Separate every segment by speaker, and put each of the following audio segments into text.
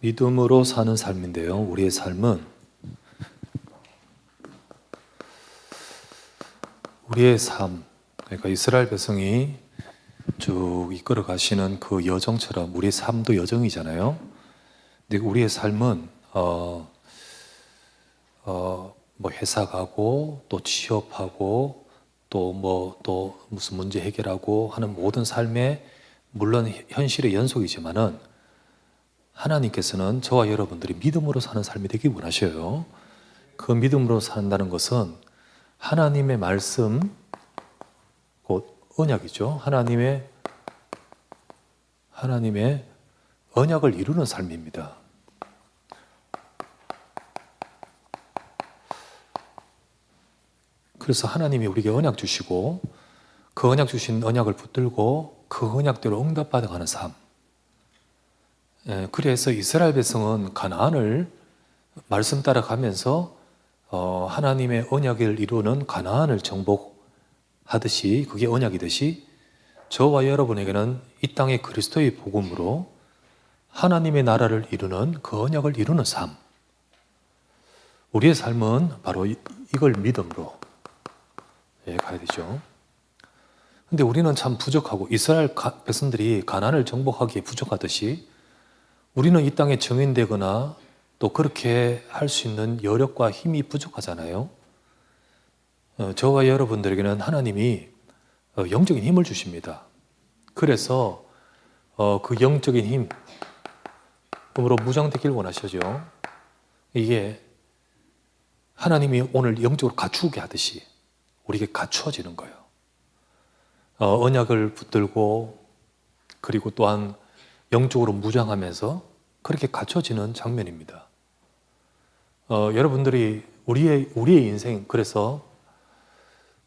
Speaker 1: 믿음으로 사는 삶인데요. 우리의 삶은 우리의 삶, 그러니까 이스라엘 백성이 쭉 이끌어 가시는 그 여정처럼 우리의 삶도 여정이잖아요. 근데 우리의 삶은 뭐 회사 가고 또 취업하고 또 무슨 문제 해결하고 하는 모든 삶의 물론 현실의 연속이지만은 하나님께서는 저와 여러분들이 믿음으로 사는 삶이 되길 원하셔요. 그 믿음으로 산다는 것은 하나님의 말씀, 곧 언약이죠. 하나님의 언약을 이루는 삶입니다. 그래서 하나님이 우리에게 언약 주시고 그 언약 주신 언약을 붙들고 그 언약대로 응답받아가는 삶. 그래서 이스라엘 백성은 가나안을 말씀 따라가면서 하나님의 언약을 이루는 가나안을 정복하듯이 그게 언약이듯이 저와 여러분에게는 이 땅의 그리스도의 복음으로 하나님의 나라를 이루는 그 언약을 이루는 삶. 우리의 삶은 바로 이걸 믿음으로 가야 되죠. 근데 우리는 참 부족하고 이스라엘 백성들이 가나안을 정복하기에 부족하듯이 우리는 이 땅에 정인되거나 또 그렇게 할 수 있는 여력과 힘이 부족하잖아요. 저와 여러분들에게는 하나님이 영적인 힘을 주십니다. 그래서 그 영적인 힘으로 무장되길 원하시죠. 이게 하나님이 오늘 영적으로 갖추게 하듯이 우리에게 갖추어지는 거예요. 언약을 붙들고 그리고 또한 영적으로 무장하면서 그렇게 갖춰지는 장면입니다. 여러분들이 우리의 인생, 그래서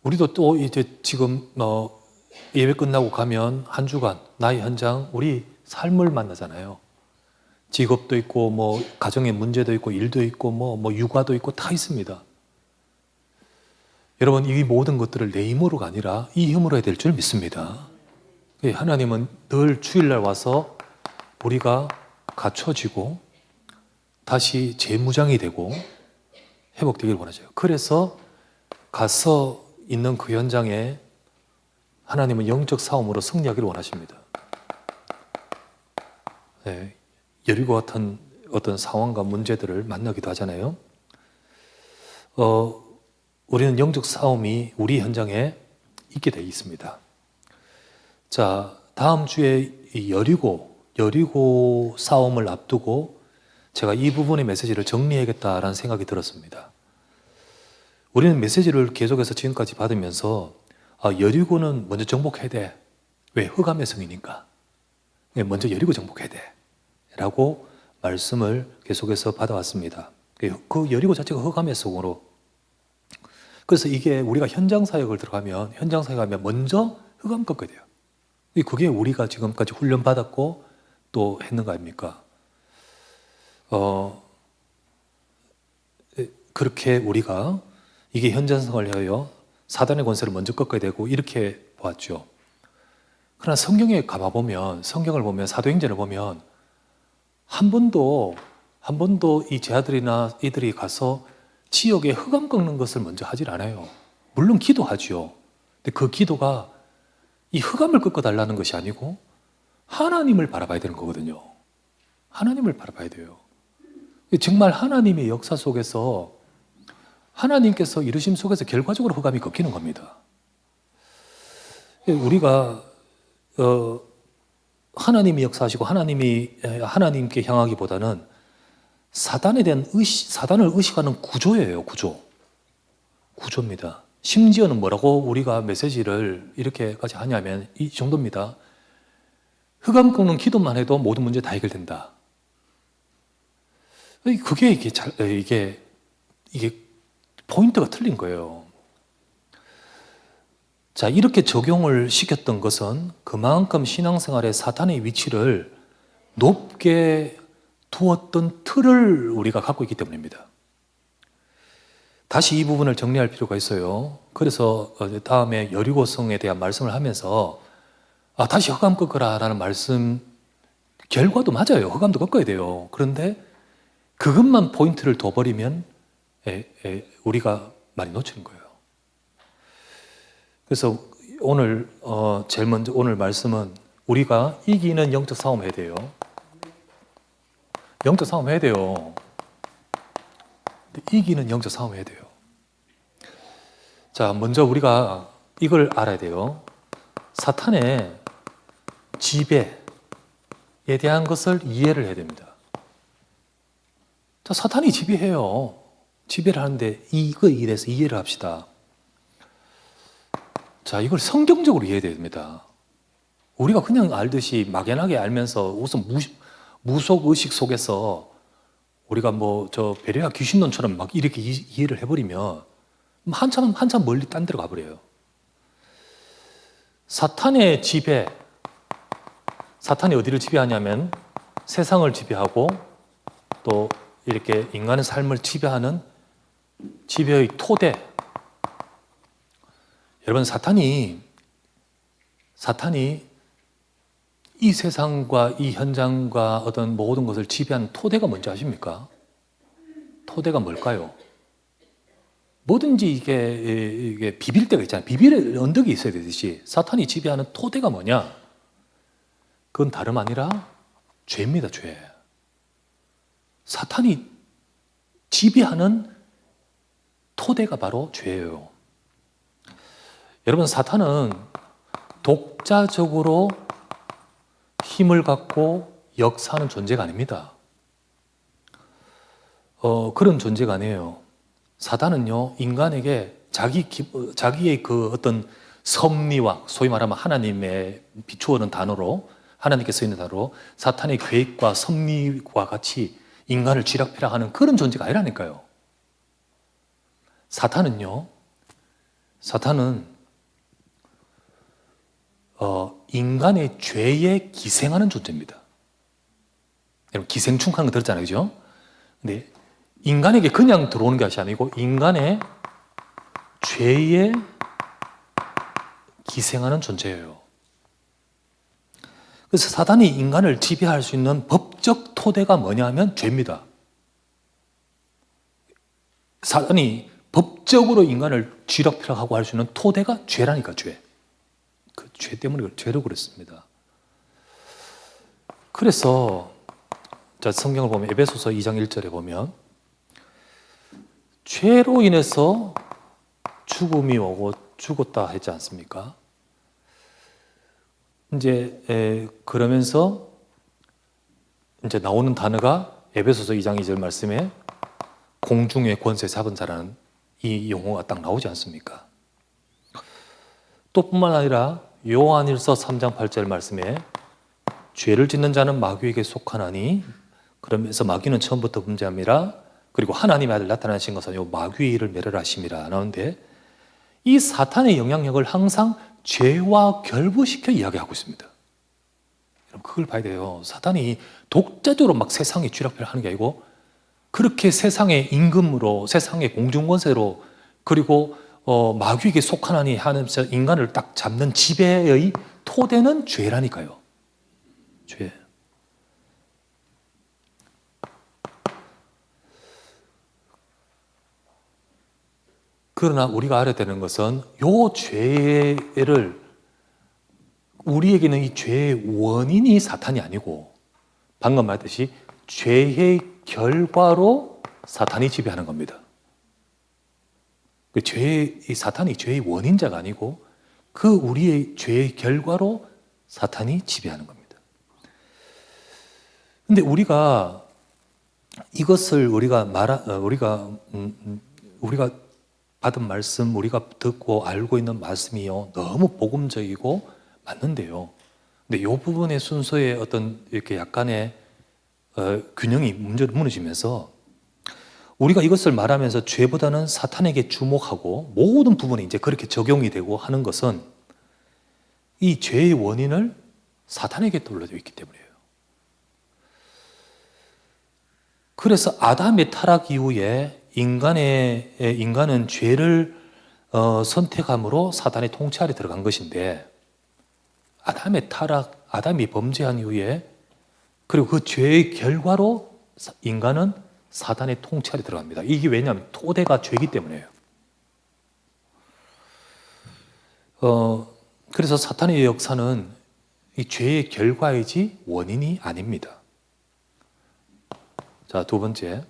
Speaker 1: 우리도 또 이제 지금 예배 끝나고 가면 한 주간 나의 현장 우리 삶을 만나잖아요. 직업도 있고 뭐 가정의 문제도 있고 일도 있고 뭐 육아도 있고 다 있습니다. 여러분, 이 모든 것들을 내 힘으로가 아니라 이 힘으로 해야 될 줄 믿습니다. 하나님은 늘 주일날 와서 우리가 갖춰지고 다시 재무장이 되고 회복되길 원하죠. 그래서 가서 있는 그 현장에 하나님은 영적 싸움으로 승리하기를 원하십니다. 여리고 같은 어떤 상황과 문제들을 만나기도 하잖아요. 우리는 영적 싸움이 우리 현장에 있게 되어 있습니다. 자, 다음 주에 이 여리고 싸움을 앞두고 제가 이 부분의 메시지를 정리해야겠다라는 생각이 들었습니다. 우리는 메시지를 계속해서 지금까지 받으면서 여리고는 먼저 정복해야 돼. 왜? 흑암의 성이니까. 먼저 여리고 정복해야 돼. 라고 말씀을 계속해서 받아왔습니다. 그 여리고 자체가 흑암의 성으로. 그래서 이게 우리가 현장 사역을 들어가면 먼저 흑암 꺾어야 돼요. 그게 우리가 지금까지 훈련받았고 또 했는 거 아닙니까? 그렇게 우리가 이게 현장성을 위하여 사단의 권세를 먼저 꺾어야 되고 이렇게 보았죠. 그러나 성경에 가봐보면, 성경을 보면, 사도행전을 보면 한 번도 이 제자들이나 이들이 가서 지역에 흑암 꺾는 것을 먼저 하질 않아요. 물론 기도하죠. 근데 그 기도가 이 흑암을 꺾어달라는 것이 아니고 하나님을 바라봐야 되는 거거든요. 하나님을 바라봐야 돼요. 정말 하나님의 역사 속에서 하나님께서 이루심 속에서 결과적으로 흑암이 꺾이는 겁니다. 우리가 하나님이 역사하시고 하나님께 향하기보다는 사단을 의식하는 구조예요. 구조입니다. 심지어는 뭐라고 우리가 메시지를 이렇게까지 하냐면 이 정도입니다. 흑암 꺾는 기도만 해도 모든 문제 다 해결된다. 그게 이게 포인트가 틀린 거예요. 자, 이렇게 적용을 시켰던 것은 그만큼 신앙생활에 사탄의 위치를 높게 두었던 틀을 우리가 갖고 있기 때문입니다. 다시 이 부분을 정리할 필요가 있어요. 그래서 다음에 여리고성에 대한 말씀을 하면서 다시 흑암 꺾으라 라는 말씀 결과도 맞아요. 흑암도 꺾어야 돼요. 그런데 그것만 포인트를 둬버리면 우리가 많이 놓치는 거예요. 그래서 오늘 제일 먼저 오늘 말씀은 우리가 이기는 영적 싸움 해야 돼요. 영적 싸움 해야 돼요. 이기는 영적 싸움 해야 돼요. 자, 먼저 우리가 이걸 알아야 돼요. 사탄의 지배에 대한 것을 이해를 해야 됩니다. 자, 사탄이 지배해요. 지배를 하는데 이거에 대해서 이해를 합시다. 자, 이걸 성경적으로 이해해야 됩니다. 우리가 그냥 알듯이 막연하게 알면서 우선 무속의식 속에서 우리가 저 베레아 귀신론처럼 막 이렇게 이해를 해버리면 한참 멀리 딴 데로 가버려요. 사탄의 지배, 사탄이 어디를 지배하냐면 세상을 지배하고 또 이렇게 인간의 삶을 지배하는 지배의 토대. 여러분, 사탄이 이 세상과 이 현장과 어떤 모든 것을 지배하는 토대가 뭔지 아십니까? 토대가 뭘까요? 뭐든지 이게 비빌 때가 있잖아요. 비빌 언덕이 있어야 되듯이 사탄이 지배하는 토대가 뭐냐? 그건 다름 아니라 죄입니다, 죄. 사탄이 지배하는 토대가 바로 죄예요. 여러분, 사탄은 독자적으로 힘을 갖고 역사하는 존재가 아닙니다. 그런 존재가 아니에요. 사탄은요, 인간에게 자기의 그 어떤 섭리와 소위 말하면 하나님의 비추어는 단어로, 하나님께 쓰이는 단어로 사탄의 계획과 섭리와 같이 인간을 쥐락펴락하는 그런 존재가 아니라니까요. 사탄은 인간의 죄에 기생하는 존재입니다. 여러분, 기생충하는 거 들었잖아요, 그죠? 근데 인간에게 그냥 들어오는 것이 아니고 인간의 죄에 기생하는 존재예요. 그래서 사탄이 인간을 지배할 수 있는 법적 토대가 뭐냐 하면 죄입니다. 사탄이 법적으로 인간을 쥐락펴락하고 할 수 있는 토대가 죄라니까, 죄. 그 죄 때문에 죄로 그랬습니다. 그래서 자, 성경을 보면 에베소서 2장 1절에 보면 죄로 인해서 죽음이 오고 죽었다 했지 않습니까? 이제 그러면서 이제 나오는 단어가 에베소서 2장 2절 말씀에 공중의 권세 잡은 자라는 이 용어가 딱 나오지 않습니까? 또 뿐만 아니라 요한일서 3장 8절 말씀에 죄를 짓는 자는 마귀에게 속하나니, 그러면서 마귀는 처음부터 범죄함이라, 그리고 하나님의 아들 나타나신 것은 요 마귀의 일을 멸하심이라 나오는데, 이 사탄의 영향력을 항상 죄와 결부시켜 이야기하고 있습니다. 여러분, 그걸 봐야 돼요. 사탄이 독자적으로 막 세상에 쥐락펴락하는 게 아니고, 그렇게 세상의 임금으로, 세상의 공중권세로, 그리고 마귀에게 속하나니 하면서 인간을 딱 잡는 지배의 토대는 죄라니까요. 죄. 그러나 우리가 알아야 되는 것은 요 죄를, 우리에게는 이 죄의 원인이 사탄이 아니고 방금 말했듯이 죄의 결과로 사탄이 지배하는 겁니다. 이 사탄이 죄의 원인자가 아니고 그 우리의 죄의 결과로 사탄이 지배하는 겁니다. 근데 우리가 이것을 우리가 받은 말씀, 우리가 듣고 알고 있는 말씀이요, 너무 복음적이고 맞는데요. 근데 이 부분의 순서에 어떤 이렇게 약간의 균형이 무너지면서 우리가 이것을 말하면서 죄보다는 사탄에게 주목하고 모든 부분이 이제 그렇게 적용이 되고 하는 것은 이 죄의 원인을 사탄에게 돌려져 있기 때문이에요. 그래서 아담의 타락 이후에 인간은 죄를 선택함으로 사탄의 통치 아래 들어간 것인데, 아담이 범죄한 이후에 그리고 그 죄의 결과로 인간은 사탄의 통치 아래 들어갑니다. 이게 왜냐하면 토대가 죄이기 때문이에요. 그래서 사탄의 역사는 이 죄의 결과이지 원인이 아닙니다. 자, 두 번째.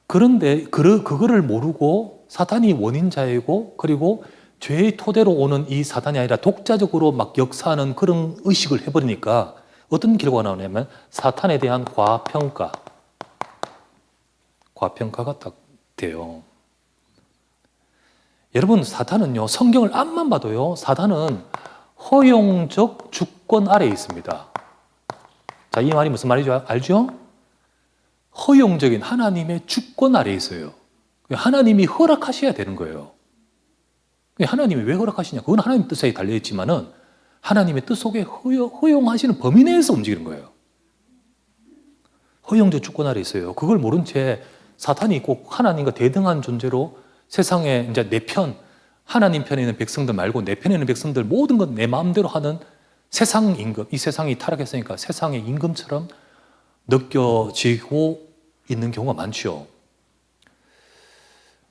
Speaker 1: 그런데 그거를 모르고 사탄이 원인자이고 그리고 죄의 토대로 오는 이 사탄이 아니라 독자적으로 막 역사하는 그런 의식을 해버리니까 어떤 결과가 나오냐면 사탄에 대한 과평가가 딱 돼요. 여러분, 사탄은요, 성경을 앞만 봐도요, 사탄은 허용적 주권 아래에 있습니다. 자, 이 말이 무슨 말이죠? 알죠? 허용적인 하나님의 주권 아래에 있어요. 하나님이 허락하셔야 되는 거예요. 하나님이 왜 허락하시냐? 그건 하나님 뜻에 달려있지만은 하나님의 뜻 속에 허용하시는 범위 내에서 움직이는 거예요. 허용적 주권 아래에 있어요. 그걸 모른 채 사탄이 꼭 하나님과 대등한 존재로 세상에 이제 내 편, 하나님 편에 있는 백성들 말고 내 편에 있는 백성들 모든 건 내 마음대로 하는 세상 임금, 이 세상이 타락했으니까 세상의 임금처럼 느껴지고 있는 경우가 많죠.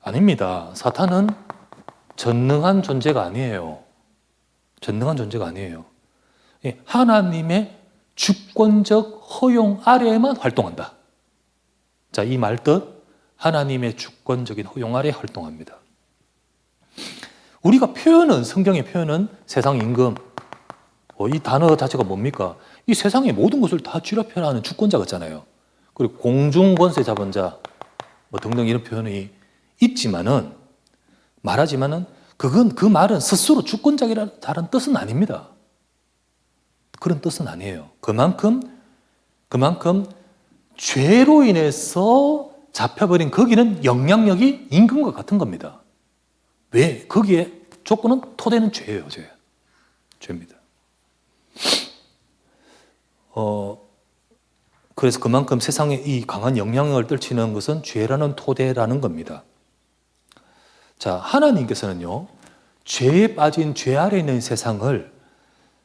Speaker 1: 아닙니다. 사탄은 전능한 존재가 아니에요. 전능한 존재가 아니에요. 하나님의 주권적 허용 아래에만 활동한다. 자, 이 말 뜻, 하나님의 주권적인 허용 아래 활동합니다. 우리가 성경의 표현은 세상 임금, 이 단어 자체가 뭡니까? 이 세상의 모든 것을 다 쥐락펴라하는 주권자 같잖아요. 그리고 공중 권세 잡은 자, 등등 이런 표현이 말하지만은 그 말은 스스로 주권자라는 다른 뜻은 아닙니다. 그런 뜻은 아니에요. 그만큼 죄로 인해서 잡혀버린 거기는 영향력이 임금과 같은 겁니다. 왜? 거기에 조건은 토대는 죄예요. 죄입니다. 그래서 그만큼 세상에 이 강한 영향력을 떨치는 것은 죄라는 토대라는 겁니다. 자, 하나님께서는요, 죄에 빠진 죄 아래 있는 세상을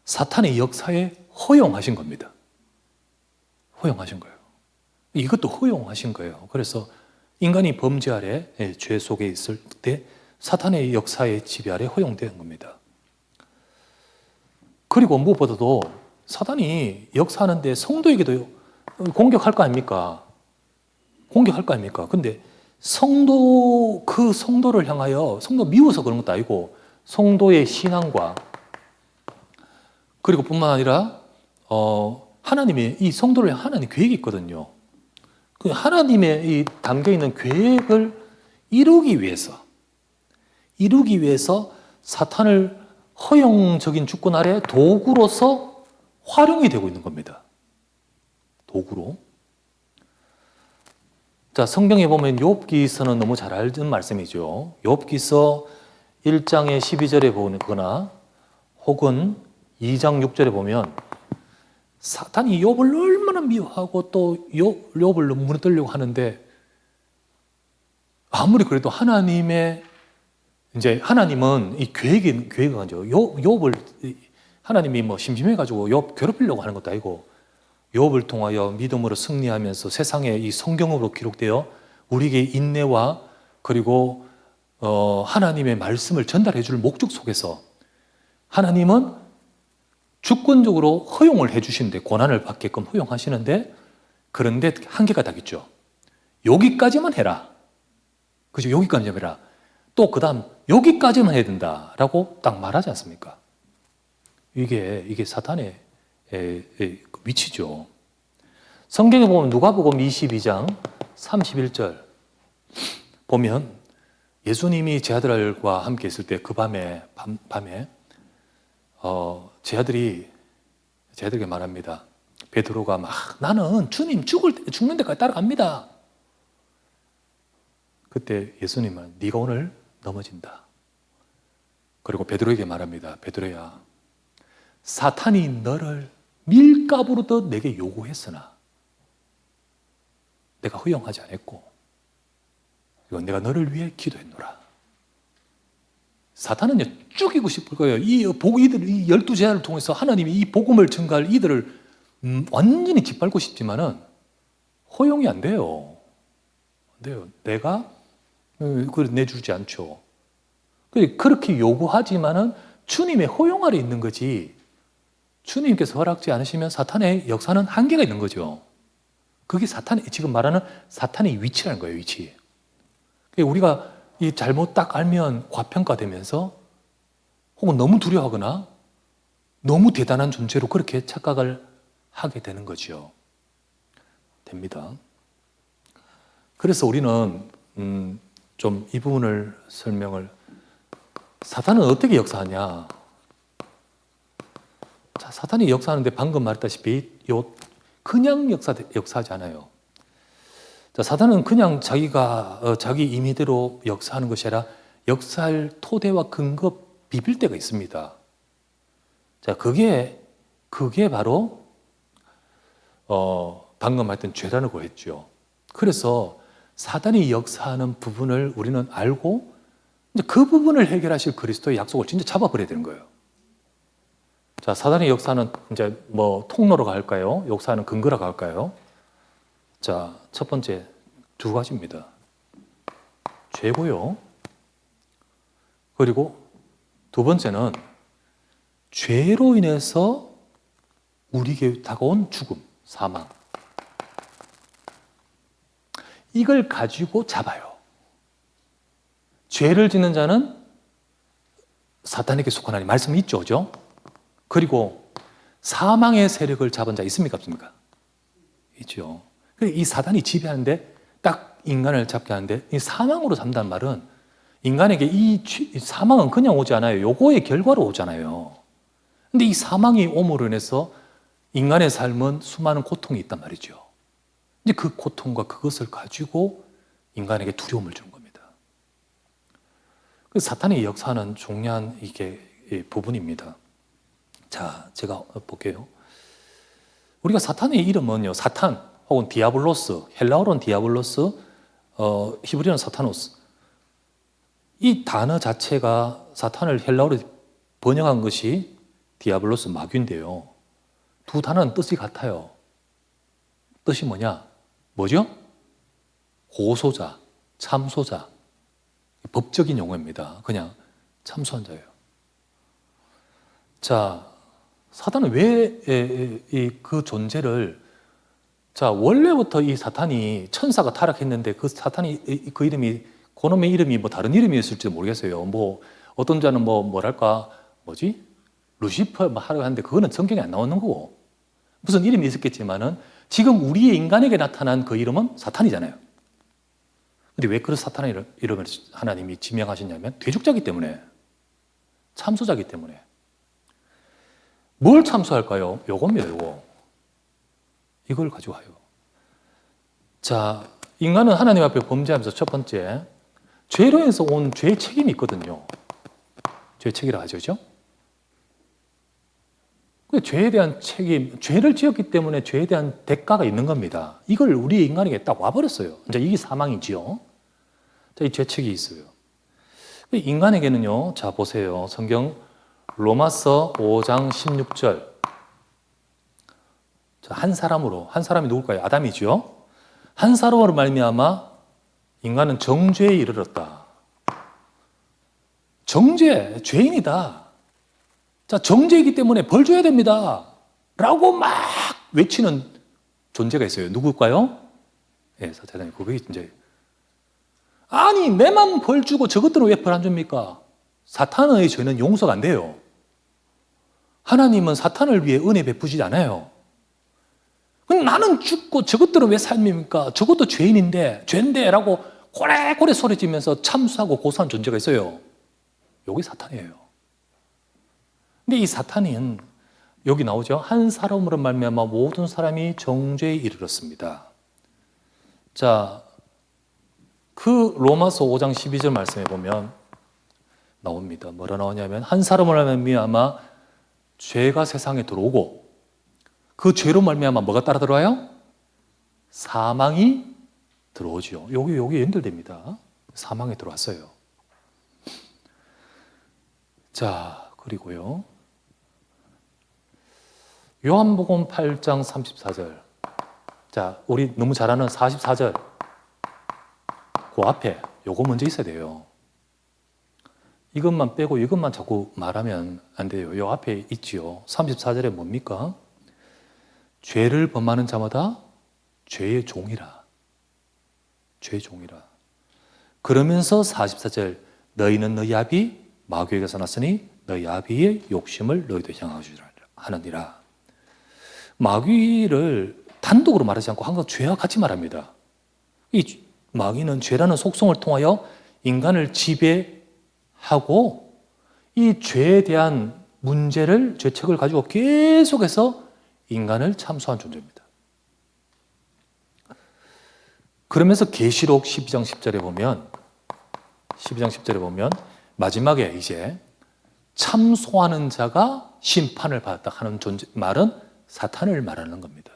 Speaker 1: 사탄의 역사에 허용하신 겁니다. 허용하신 거예요. 이것도 허용하신 거예요. 그래서 인간이 범죄 아래, 죄 속에 있을 때 사탄의 역사의 지배 아래 허용된 겁니다. 그리고 무엇보다도 사탄이 역사하는데 성도에게도 공격할 거 아닙니까? 근데 그 성도를 향하여 성도 미워서 그런 것도 아니고 성도의 신앙과 그리고 뿐만 아니라 하나님이 이 성도를 향한 하나님 계획이 있거든요. 그 하나님의 이 담겨 있는 계획을 이루기 위해서 사탄을 허용적인 주권 아래 도구로서 활용이 되고 있는 겁니다. 도구로. 자, 성경에 보면 욥기서는 너무 잘 알던 말씀이죠. 욥기서 1장의 12절에 보거나 혹은 2장 6절에 보면 사탄이 욥을 얼마나 미워하고 또 욥을 무너뜨리려고 하는데 아무리 그래도 하나님은 이 계획이 가죠. 욥을 하나님이 심심해가지고 욥 괴롭히려고 하는 것도 아니고 욥을 통하여 믿음으로 승리하면서 세상에 이 성경으로 기록되어 우리에게 인내와 그리고 하나님의 말씀을 전달해 줄 목적 속에서 하나님은 주권적으로 허용을 해 주시는데 권한을 받게끔 허용하시는데 그런데 한계가 딱 있죠. 여기까지만 해라. 그죠? 여기까지만 해라. 또 그 다음 여기까지만 해야 된다라고 딱 말하지 않습니까? 이게 사탄의 위치죠. 성경에 보면 누가복음 22장 31절 보면 예수님이 제 아들과 함께 있을 때 그 밤에 제 아들에게 말합니다. 베드로가 막 나는 주님 죽는 데까지 따라갑니다. 그때 예수님은 네가 오늘 넘어진다. 그리고 베드로에게 말합니다. 베드로야, 사탄이 너를 밀가부르듯 내게 요구했으나 내가 허용하지 않았고 이건 내가 너를 위해 기도했노라. 사탄은요 죽이고 싶을 거예요. 이 12제자를 통해서 하나님이 이 복음을 전가할 이들을 완전히 짓밟고 싶지만은 허용이 안 돼요. 안 돼요. 내가 그걸 내주지 않죠. 그렇게 요구하지만은 주님의 허용 아래 있는 거지. 주님께서 허락지 않으시면 사탄의 역사는 한계가 있는 거죠. 그게 지금 말하는 사탄의 위치라는 거예요, 위치. 우리가 이 잘못 딱 알면 과평가되면서 혹은 너무 두려워하거나 너무 대단한 존재로 그렇게 착각을 하게 되는 거죠. 됩니다. 그래서 우리는 좀 이 부분을 설명을, 사탄은 어떻게 역사하냐? 자, 사탄이 역사하는데 방금 말했다시피 그냥 역사하지 않아요. 자, 사탄은 그냥 자기 임의대로 역사하는 것이 아니라 역사할 토대와 근거 비빌 때가 있습니다. 자, 그게 바로 방금 말했던 죄라고 했죠. 그래서 사탄이 역사하는 부분을 우리는 알고 이제 그 부분을 해결하실 그리스도의 약속을 진짜 잡아버려야 되는 거예요. 자, 사탄이 역사하는 이제 뭐 통로라고 할까요? 역사하는 근거라고 할까요? 자, 첫 번째 두 가지입니다. 죄고요. 그리고 두 번째는 죄로 인해서 우리에게 다가온 죽음, 사망. 이걸 가지고 잡아요. 죄를 짓는 자는 사탄에게 속하나니 말씀이 있죠, 그죠? 그리고 사망의 세력을 잡은 자 있습니까, 없습니까? 있죠. 이 사단이 지배하는데 딱 인간을 잡게 하는데 이 사망으로 잡는다는 말은 인간에게 이 사망은 그냥 오지 않아요. 요거의 결과로 오잖아요. 근데 이 사망이 옴으로 인해서 인간의 삶은 수많은 고통이 있단 말이죠. 이제 그 고통과 그것을 가지고 인간에게 두려움을 주는 겁니다. 그래서 사탄의 역사는 중요한 이게 부분입니다. 자, 제가 볼게요. 우리가 사탄의 이름은요, 사탄 혹은 디아블로스, 헬라어로는 디아블로스, 히브리어는 사타노스. 이 단어 자체가 사탄을 헬라어로 번역한 것이 디아블로스, 마귀인데요. 두 단어는 뜻이 같아요. 뜻이 뭐죠? 고소자, 참소자. 법적인 용어입니다. 그냥 참소한 자예요. 자, 사탄은 왜 그 존재를, 자, 원래부터 이 사탄이 천사가 타락했는데 그 사탄이 그 이름이, 그놈의 이름이 뭐 다른 이름이었을지 모르겠어요. 뭐 어떤 자는 루시퍼 하려고 하는데 그거는 성경에 안 나오는 거고, 무슨 이름이 있었겠지만은 지금 우리의 인간에게 나타난 그 이름은 사탄이잖아요. 근데 왜 그 사탄의 이름을 하나님이 지명하셨냐면 대적자이기 때문에, 참소자이기 때문에. 뭘 참소할까요? 요겁니다, 요거. 이걸 가지고 와요. 자, 인간은 하나님 앞에 범죄하면서 첫 번째, 죄로 인해서 온 죄의 책임이 있거든요. 죄의 책이라 하죠, 그죠? 죄에 대한 책임, 죄를 지었기 때문에 죄에 대한 대가가 있는 겁니다. 이걸 우리 인간에게 딱 와버렸어요. 이제 이게 사망이지요. 자, 이 죄책이 있어요. 인간에게는요, 자, 보세요. 성경 로마서 5장 16절. 한 사람이 누굴까요? 아담이죠. 한 사람으로 말미암아 인간은 정죄에 이르렀다. 죄인이다. 자, 정죄이기 때문에 벌 줘야 됩니다. 라고 막 외치는 존재가 있어요. 누굴까요? 예, 사탄이. 그게 이제, 아니, 내만 벌 주고 저것들은 왜 벌 안 줍니까? 사탄의 죄는 용서가 안 돼요. 하나님은 사탄을 위해 은혜 베푸지 않아요. 나는 죽고 저것들은 왜 삶입니까? 저것도 죄인데 라고 고래고래 소리치면서 참수하고 고소한 존재가 있어요. 여기 사탄이에요. 근데 이 사탄은 여기 나오죠. 한 사람으로 말미암아 모든 사람이 정죄에 이르렀습니다. 자, 그 로마서 5장 12절 말씀해 보면 나옵니다. 뭐라 나오냐면 한 사람으로 말미암아 죄가 세상에 들어오고 그 죄로 말미암아 뭐가 따라 들어와요? 사망이 들어오죠. 여기 연결됩니다. 사망이 들어왔어요. 자, 그리고요. 요한복음 8장 34절. 자, 우리 너무 잘 아는 44절. 그 앞에 요거 먼저 있어야 돼요. 이것만 빼고 이것만 자꾸 말하면 안 돼요. 요 앞에 있지요. 34절에 뭡니까? 죄를 범하는 자마다 죄의 종이라. 죄의 종이라. 그러면서 44절, 너희는 너희 아비 마귀에게서 났으니 너희 아비의 욕심을 너희도 향하느니라. 마귀를 단독으로 말하지 않고 항상 죄와 같이 말합니다. 이 마귀는 죄라는 속성을 통하여 인간을 지배하고 이 죄에 대한 문제를, 죄책을 가지고 계속해서 인간을 참소한 존재입니다. 그러면서 계시록 12장 10절에 보면 마지막에 이제 참소하는 자가 심판을 받았다 하는 말은 사탄을 말하는 겁니다.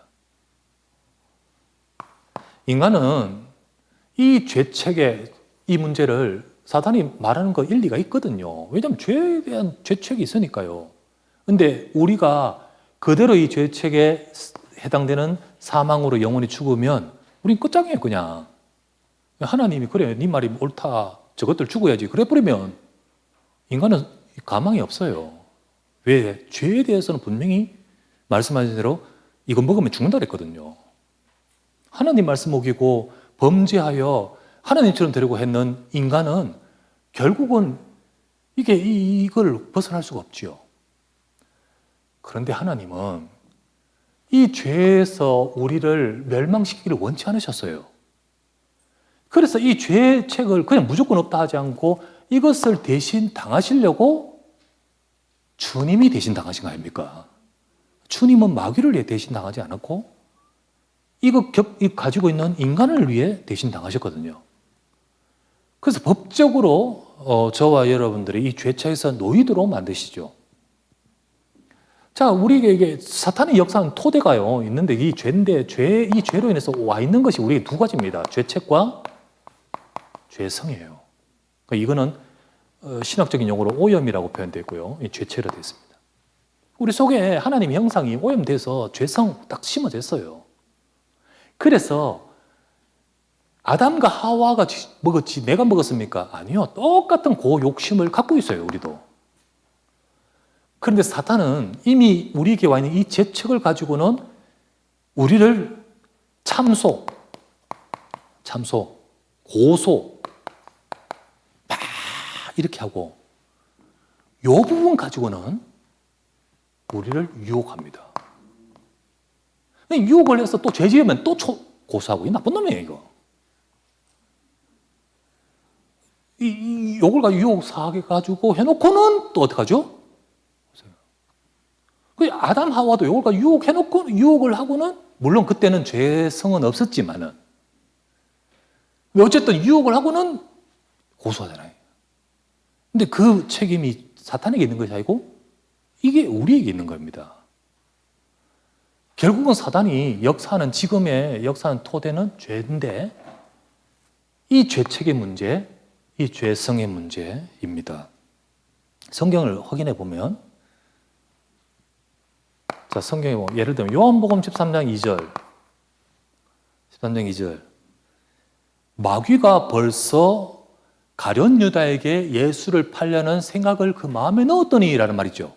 Speaker 1: 인간은 이 죄책의 이 문제를 사탄이 말하는 거 일리가 있거든요. 왜냐하면 죄에 대한 죄책이 있으니까요. 근데 우리가 그대로 이 죄책에 해당되는 사망으로 영원히 죽으면 우린 끝장이에요, 그냥. 하나님이 그래, 네 말이 옳다, 저것들 죽어야지, 그래 버리면 인간은 가망이 없어요. 왜? 죄에 대해서는 분명히 말씀하신 대로 이거 먹으면 죽는다 그랬거든요. 하나님 말씀 어기고 범죄하여 하나님처럼 되려고 했는 인간은 결국은 이걸 벗어날 수가 없지요. 그런데 하나님은 이 죄에서 우리를 멸망시키기를 원치 않으셨어요. 그래서 이 죄의 책을 그냥 무조건 없다 하지 않고 이것을 대신 당하시려고 주님이 대신 당하신 거 아닙니까? 주님은 마귀를 위해 대신 당하지 않았고 이거 가지고 있는 인간을 위해 대신 당하셨거든요. 그래서 법적으로 저와 여러분들이 이 죄책에서 놓이도록 만드시죠. 자, 우리에게 사탄의 역사는 토대가요 있는데 이 죄인데 이 죄로 인해서 와 있는 것이 우리에게 두 가지입니다. 죄책과 죄성이에요. 그러니까 이거는 신학적인 용어로 오염이라고 표현되어 있고요. 이 죄체로 되어 있습니다. 우리 속에 하나님의 형상이 오염돼서 죄성 딱 심어졌어요. 그래서 아담과 하와가 먹었지 내가 먹었습니까? 아니요. 똑같은 그 욕심을 갖고 있어요, 우리도. 그런데 사탄은 이미 우리에게 와 있는 이 죄책을 가지고는 우리를 참소, 고소, 막 이렇게 하고 이 부분 가지고는 우리를 유혹합니다. 유혹을 해서 또 죄 지으면 또 고소하고 이 나쁜 놈이에요, 이거. 이 욕을 가지고 유혹 사하게 가지고 해놓고는 또 어떡하죠? 그 아담 하와도 욕을 가지고 유혹해놓고 유혹을 하고는 물론 그때는 죄성은 없었지만은 어쨌든 유혹을 하고는 고소하잖아요. 근데 그 책임이 사탄에게 있는 것이 아니고 이게 우리에게 있는 겁니다. 결국은 사단이 역사하는 지금의 역사하는 토대는 죄인데 이 죄책의 문제, 이 죄성의 문제입니다. 성경을 확인해 보면 자, 성경에 보면 예를 들면 요한복음 13장 2절 마귀가 벌써 가룟 유다에게 예수를 팔려는 생각을 그 마음에 넣었더니 라는 말이죠.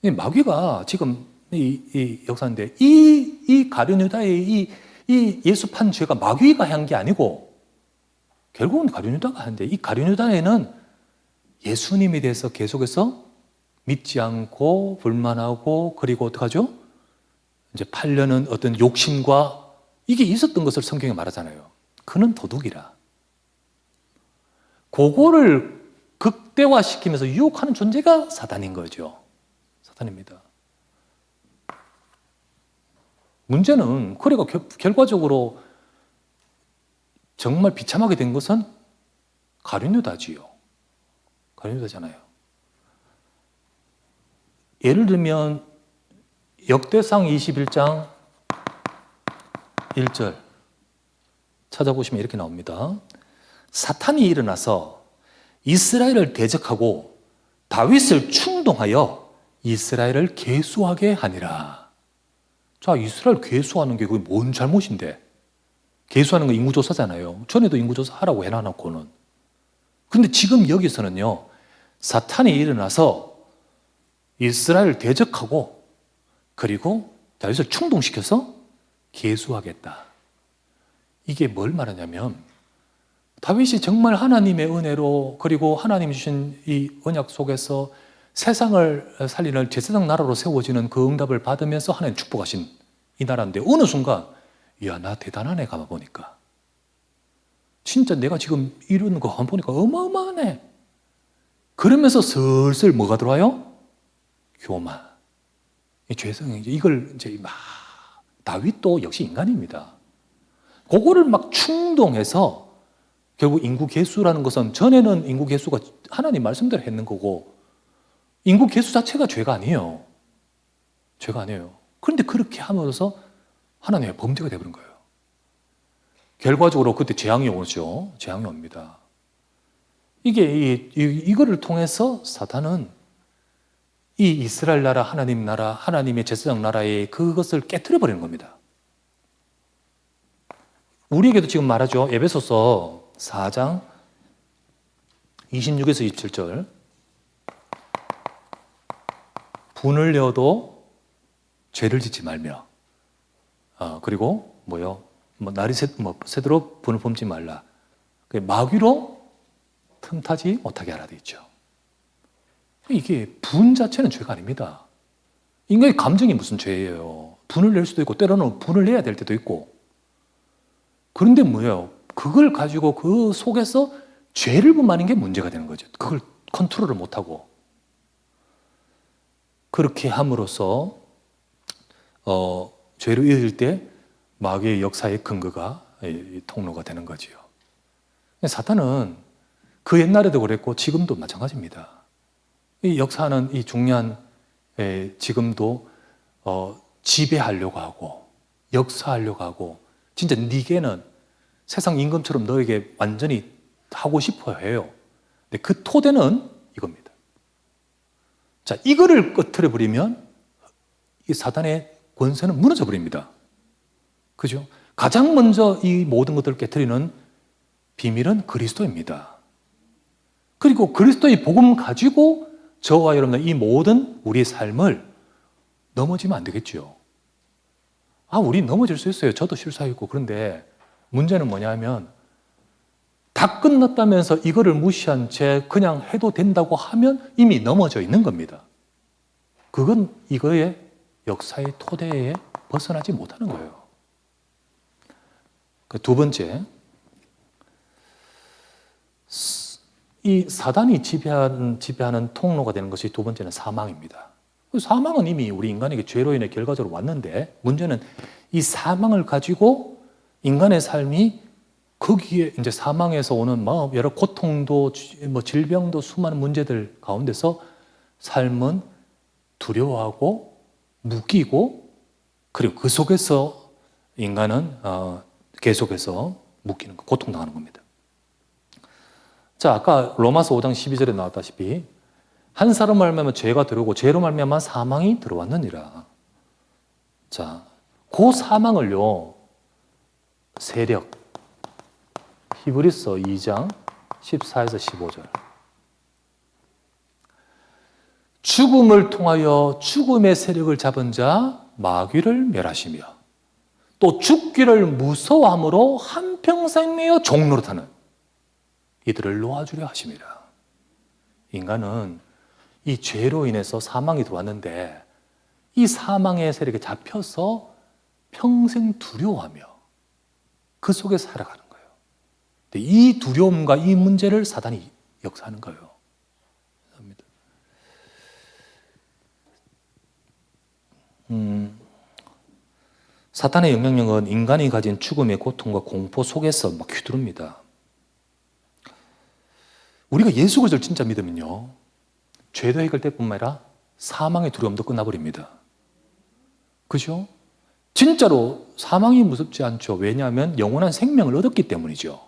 Speaker 1: 마귀가 지금 이 역사인데 이 가룟 유다의 이 예수 판 죄가 마귀가 한 게 아니고 결국은 가룟 유다가 하는데 이 가룟 유다에는 예수님에 대해서 계속해서 믿지 않고 불만하고 그리고 어떡하죠? 이제 팔려는 어떤 욕심과 이게 있었던 것을 성경에 말하잖아요. 그는 도둑이라. 그거를 극대화시키면서 유혹하는 존재가 사단인 거죠. 사탄입니다. 문제는 그래가 결과적으로 정말 비참하게 된 것은 가룟 유다지요. 가룟 유다잖아요. 예를 들면 역대상 21장 1절 찾아보시면 이렇게 나옵니다. 사탄이 일어나서 이스라엘을 대적하고 다윗을 충동하여 이스라엘을 계수하게 하니라. 자, 이스라엘 계수하는 게 그게 뭔 잘못인데? 계수하는 거 인구조사잖아요. 전에도 인구조사 하라고 해놔놓고는. 근데 지금 여기서는요, 사탄이 일어나서 이스라엘을 대적하고, 그리고 다윗을 충동시켜서 계수하겠다. 이게 뭘 말하냐면, 다윗이 정말 하나님의 은혜로, 그리고 하나님이 주신 이 언약 속에서 세상을 살리는 제사장 나라로 세워지는 그 응답을 받으면서 하나님 축복하신 이 나라인데, 어느 순간 이야, 나 대단하네 가보니까 진짜 내가 지금 이루는 거 보니까 어마어마하네. 그러면서 슬슬 뭐가 들어와요? 교만, 이 죄성이 이걸 이제 막, 다윗도 역시 인간입니다. 그거를 막 충동해서 결국 인구 계수라는 것은, 전에는 인구 계수가 하나님 말씀대로 했는 거고, 인구 계수 자체가 죄가 아니에요. 죄가 아니에요. 그런데 그렇게 함으로써 하나님의 범죄가 되어버린 거예요. 결과적으로 그때 재앙이 오죠. 재앙이 옵니다. 이거를 통해서 사탄은 이 이스라엘 나라, 하나님 나라, 하나님의 제사장 나라의 그것을 깨트려 버리는 겁니다. 우리에게도 지금 말하죠. 에베소서 4장 26에서 27절. 분을 내어도 죄를 짓지 말며, 그리고 날이 새도록 분을 품지 말라. 마귀로 틈타지 못하게 하라 돼 있죠. 이게 분 자체는 죄가 아닙니다. 인간의 감정이 무슨 죄예요? 분을 낼 수도 있고, 때로는 분을 내야 될 때도 있고. 그런데 그걸 가지고 그 속에서 죄를 범하는 게 문제가 되는 거죠. 그걸 컨트롤을 못하고. 그렇게 함으로써 죄로 이어질 때 마귀의 역사의 근거가, 통로가 되는 거지요. 사탄은 그 옛날에도 그랬고 지금도 마찬가지입니다. 이 역사하는 이 중요한, 지금도 지배하려고 하고 역사하려고 하고, 진짜 네게는 세상 임금처럼 너에게 완전히 하고 싶어 해요. 근데 그 토대는 이겁니다. 자, 이거를 꺼트려 버리면 이 사탄의 권세는 무너져 버립니다. 그죠? 가장 먼저 이 모든 것들을 깨트리는 비밀은 그리스도입니다. 그리고 그리스도의 복음 가지고 저와 여러분들 이 모든 우리의 삶을 넘어지면 안 되겠죠. 우리 넘어질 수 있어요. 저도 실수하고. 그런데 문제는 뭐냐면, 다 끝났다면서 이거를 무시한 채 그냥 해도 된다고 하면 이미 넘어져 있는 겁니다. 그건 이거의 역사의 토대에 벗어나지 못하는 거예요. 두 번째, 이 사단이 지배하는 통로가 되는 것이 두 번째는 사망입니다. 사망은 이미 우리 인간에게 죄로 인해 결과적으로 왔는데, 문제는 이 사망을 가지고 인간의 삶이 거기에 이제 사망에서 오는 여러 고통도, 질병도, 수많은 문제들 가운데서 삶은 두려워하고 묶이고, 그리고 그 속에서 인간은 계속해서 묶이는 거, 고통당하는 겁니다. 자, 아까 로마서 5장 12절에 나왔다시피 한 사람 말미암아 죄가 들어오고 죄로 말미암아 사망이 들어왔느니라. 자, 그 사망을요, 세력, 히브리서 2장 14에서 15절. 죽음을 통하여 죽음의 세력을 잡은 자 마귀를 멸하시며, 또 죽기를 무서워함으로 한평생 매여 종노릇하는 이들을 놓아주려 하심이라. 인간은 이 죄로 인해서 사망이 들어왔는데, 이 사망의 세력에 잡혀서 평생 두려워하며 그 속에 살아가는 거예요. 근데 이 두려움과 이 문제를 사단이 역사하는 거예요. 사탄의 영향력은 인간이 가진 죽음의 고통과 공포 속에서 막 휘두릅니다. 우리가 예수 그리스도를 진짜 믿으면요, 죄도 해결될 뿐만 아니라 사망의 두려움도 끝나버립니다. 그죠? 진짜로 사망이 무섭지 않죠. 왜냐하면 영원한 생명을 얻었기 때문이죠.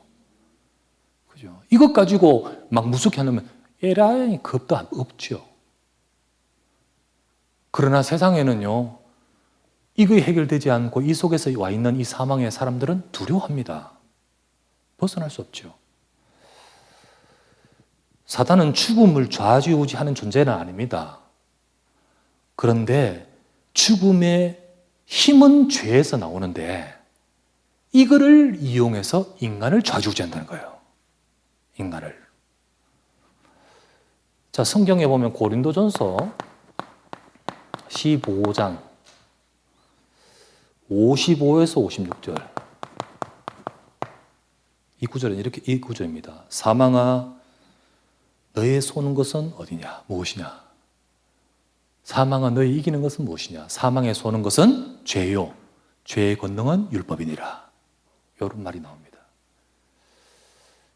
Speaker 1: 그죠? 이것 가지고 막 무섭게 하면 에라이 겁도 없죠. 그러나 세상에는요, 이거 해결되지 않고 이 속에서 와 있는 이 사망의 사람들은 두려워합니다. 벗어날 수 없죠. 사단은 죽음을 좌지우지하는 존재는 아닙니다. 그런데 죽음의 힘은 죄에서 나오는데 이거를 이용해서 인간을 좌지우지한다는 거예요. 인간을. 자, 성경에 보면 고린도전서 15장 55에서 56절. 이 구절은 이렇게, 이 구절입니다. 사망아, 너의 쏘는 것은 어디냐? 무엇이냐? 사망아, 너의 이기는 것은 무엇이냐? 사망에 쏘는 것은 죄요. 죄의 권능은 율법이니라. 이런 말이 나옵니다.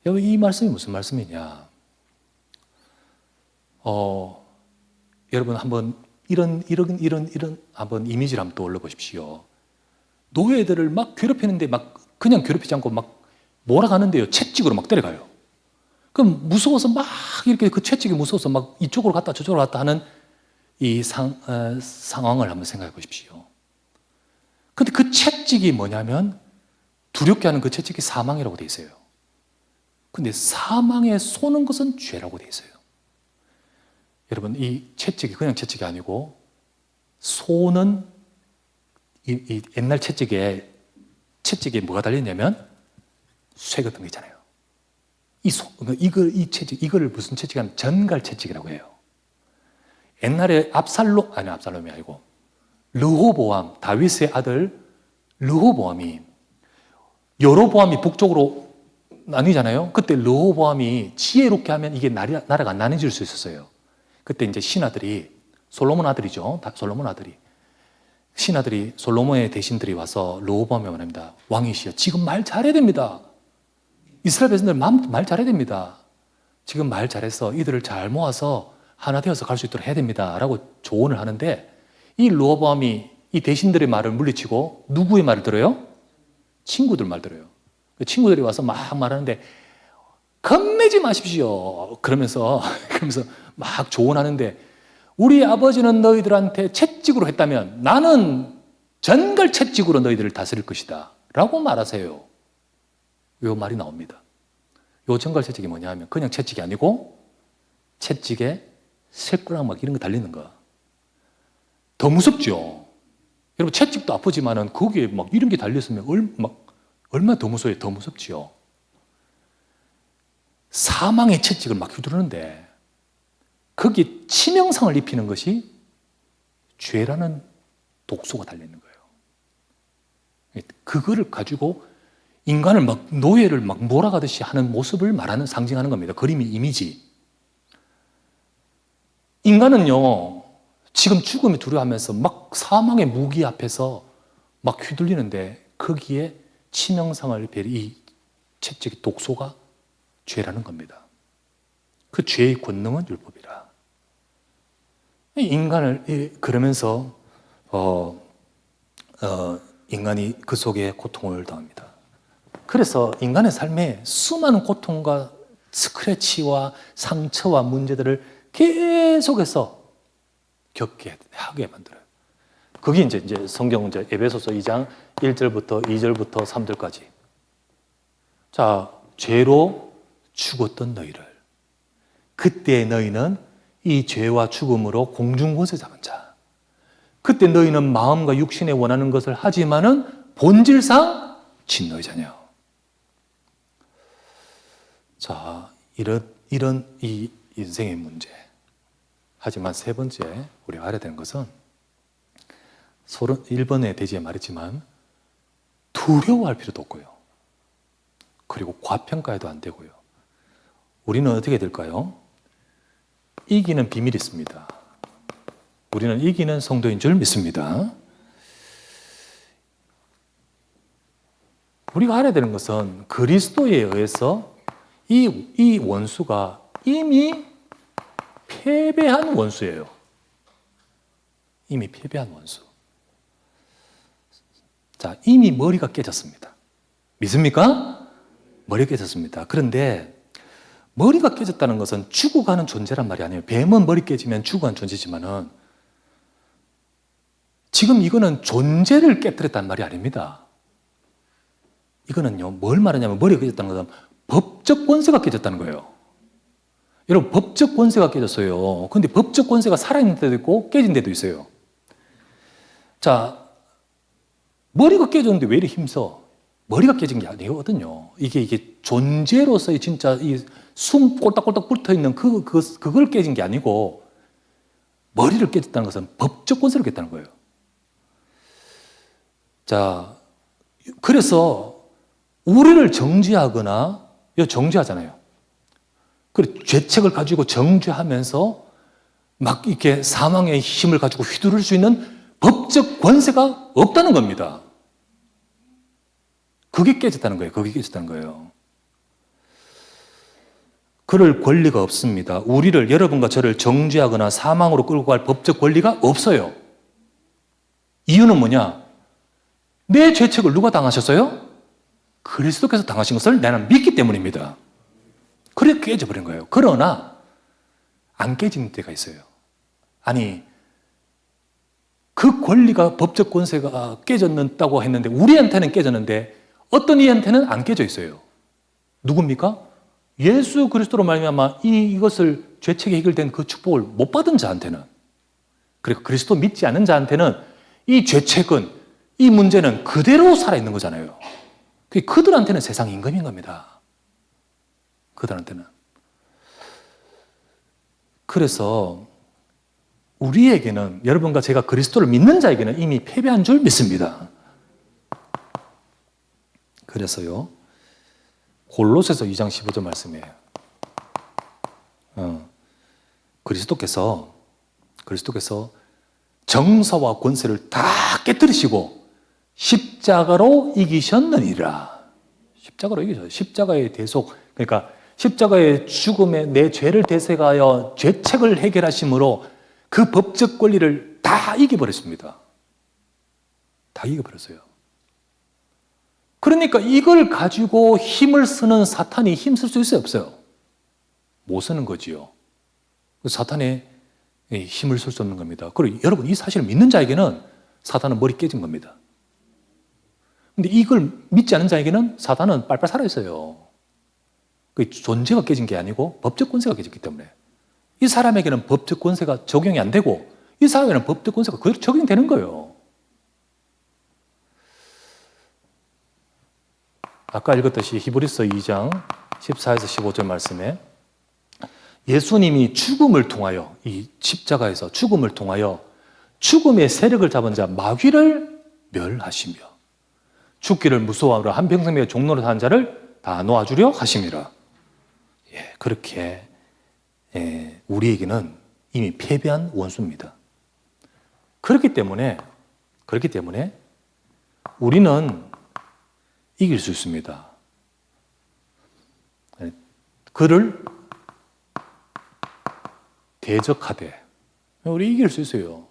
Speaker 1: 이 말씀이 무슨 말씀이냐? 여러분 한번 이런 한번 이미지를 한번 떠올려 보십시오. 노예들을 막 괴롭히는데 막 그냥 괴롭히지 않고 막 몰아가는데요. 채찍으로 막 때려가요. 그럼 무서워서 막 이렇게 그 채찍이 무서워서 막 이쪽으로 갔다 저쪽으로 갔다 하는 이 상황을 한번 생각해 보십시오. 근데 그 채찍이 뭐냐면 두렵게 하는 그 채찍이 사망이라고 돼 있어요. 근데 사망에 쏘는 것은 죄라고 돼 있어요. 여러분, 이 채찍이 그냥 채찍이 아니고 쏘는 이 옛날 채찍에 뭐가 달렸냐면 쇠 같은 거 있잖아요. 이 채찍, 이거를 무슨 채찍이냐면 전갈 채찍이라고 해요. 옛날에 압살롬이 아니고 르호보암, 다윗의 아들 르호보암이, 여로보암이 북쪽으로 나뉘잖아요. 그때 르호보암이 지혜롭게 하면 이게 나라가 나눠질 수 있었어요. 그때 이제 신하들이, 솔로몬 아들이죠. 솔로몬 아들이. 신하들이, 솔로몬의 대신들이 와서 르호보암에 말합니다. 왕이시여, 지금 말 잘해야 됩니다. 이스라엘 백성들 말 잘해야 됩니다. 지금 말 잘해서 이들을 잘 모아서 하나 되어서 갈 수 있도록 해야 됩니다. 라고 조언을 하는데, 이 르호보암이 이 대신들의 말을 물리치고 누구의 말을 들어요? 친구들 말 들어요. 친구들이 와서 막 말하는데 겁내지 마십시오. 그러면서 막 조언하는데, 우리 아버지는 너희들한테 채찍으로 했다면 나는 전갈 채찍으로 너희들을 다스릴 것이다. 라고 말하세요. 요 말이 나옵니다. 요 전갈 채찍이 뭐냐 하면 그냥 채찍이 아니고 채찍에 새꾸랑 막 이런 거 달리는 거. 더 무섭죠. 여러분, 채찍도 아프지만은 거기에 막 이런 게 달렸으면 얼마나 더 무서워요. 더 무섭지요. 사망의 채찍을 막 휘두르는데 거기에 치명상을 입히는 것이 죄라는 독소가 달려있는 거예요. 그거를 가지고 인간을 막 노예를 막 몰아가듯이 하는 모습을 말하는, 상징하는 겁니다. 그림이 이미지. 인간은요, 지금 죽음이 두려워하면서 막 사망의 무기 앞에서 막 휘둘리는데 거기에 치명상을 입힐 이 채찍의 독소가 죄라는 겁니다. 그 죄의 권능은 율법이라. 인간을 그러면서 인간이 그 속에 고통을 당합니다. 그래서 인간의 삶에 수많은 고통과 스크래치와 상처와 문제들을 계속해서 겪게 하게 만들어요. 그게 이제 성경 에베소서 2장 1절부터 2절부터 3절까지. 자, 죄로 죽었던 너희를, 그때 너희는 이 죄와 죽음으로 공중권세 잡은 자. 그때 너희는 마음과 육신에 원하는 것을 하지만은 본질상 진노의 자녀. 자, 이런 이 인생의 문제. 하지만 세 번째 우리가 알아야 되는 것은 1번의 대지에 말했지만 두려워할 필요도 없고요. 그리고 과평가해도 안 되고요. 우리는 어떻게 될까요? 이기는 비밀이 있습니다. 우리는 이기는 성도인 줄 믿습니다. 우리가 알아야 되는 것은 그리스도에 의해서 이 원수가 이미 패배한 원수예요. 이미 패배한 원수. 자, 이미 머리가 깨졌습니다. 믿습니까? 머리가 깨졌습니다. 그런데 머리가 깨졌다는 것은 죽어가는 존재란 말이 아니에요. 뱀은 머리 깨지면 죽어가는 존재지만은 지금 이거는 존재를 깨뜨렸단 말이 아닙니다. 이거는요, 뭘 말하냐면 머리가 깨졌다는 것은 법적 권세가 깨졌다는 거예요. 여러분, 법적 권세가 깨졌어요. 근데 법적 권세가 살아있는 데도 있고 깨진 데도 있어요. 자, 머리가 깨졌는데 왜 이렇게 힘써? 머리가 깨진 게 아니거든요. 이게 존재로서의 진짜 이 숨 꼴딱꼴딱 붙어 있는 그걸 깨진 게 아니고 머리를 깨졌다는 것은 법적 권세를 깼다는 거예요. 자, 그래서 우리를 정죄하거나, 정죄하잖아요. 그래, 죄책을 가지고 정죄하면서 막 이렇게 사망의 힘을 가지고 휘두를 수 있는 법적 권세가 없다는 겁니다. 그게 깨졌다는 거예요. 그게 깨졌다는 거예요. 그럴 권리가 없습니다. 우리를, 여러분과 저를 정죄하거나 사망으로 끌고 갈 법적 권리가 없어요. 이유는 뭐냐? 내 죄책을 누가 당하셨어요? 그리스도께서 당하신 것을 나는 믿기 때문입니다. 그래 깨져버린 거예요. 그러나 안 깨지는 때가 있어요. 아니, 그 권리가, 법적 권세가 깨졌다고 했는데 우리한테는 깨졌는데 어떤 이한테는 안 깨져 있어요. 누굽니까? 예수 그리스도로 말미암아 이것을 죄책이 해결된 그 축복을 못 받은 자한테는, 그리고 그리스도 믿지 않는 자한테는 이 죄책은, 이 문제는 그대로 살아있는 거잖아요. 그들한테는 세상 임금인 겁니다. 그들한테는. 그래서 우리에게는, 여러분과 제가 그리스도를 믿는 자에게는 이미 패배한 줄 믿습니다. 그래서요, 골로새서 2장 15절 말씀이에요. 그리스도께서 정사와 권세를 다 깨뜨리시고 십자가로 이기셨느니라. 십자가로 이기셨어요. 십자가의 대속, 그러니까 십자가의 죽음에 내 죄를 대속하여 죄책을 해결하심으로 그 법적 권리를 다 이겨버렸습니다. 다 이겨버렸어요. 그러니까 이걸 가지고 힘을 쓰는 사탄이 힘쓸 수 있어요, 없어요? 못 쓰는 거지요. 사탄의 힘을 쓸 수 없는 겁니다. 그리고 여러분, 이 사실을 믿는 자에게는 사탄은 머리 깨진 겁니다. 근데 이걸 믿지 않는 자에게는 사탄은 빨빨 살아있어요. 그 존재가 깨진 게 아니고 법적 권세가 깨졌기 때문에. 이 사람에게는 법적 권세가 적용이 안 되고 이 사람에게는 법적 권세가 그대로 적용되는 거예요. 아까 읽었듯이 히브리서 2장 14에서 15절 말씀에 예수님이 죽음을 통하여, 이 십자가에서 죽음을 통하여 죽음의 세력을 잡은 자 마귀를 멸하시며 죽기를 무서워하므로 한평생의 종로로 사는 자를 다 놓아주려 하심이라. 그렇게 우리에게는 이미 패배한 원수입니다. 그렇기 때문에 우리는 이길 수 있습니다. 그를 대적하되, 우리 이길 수 있어요.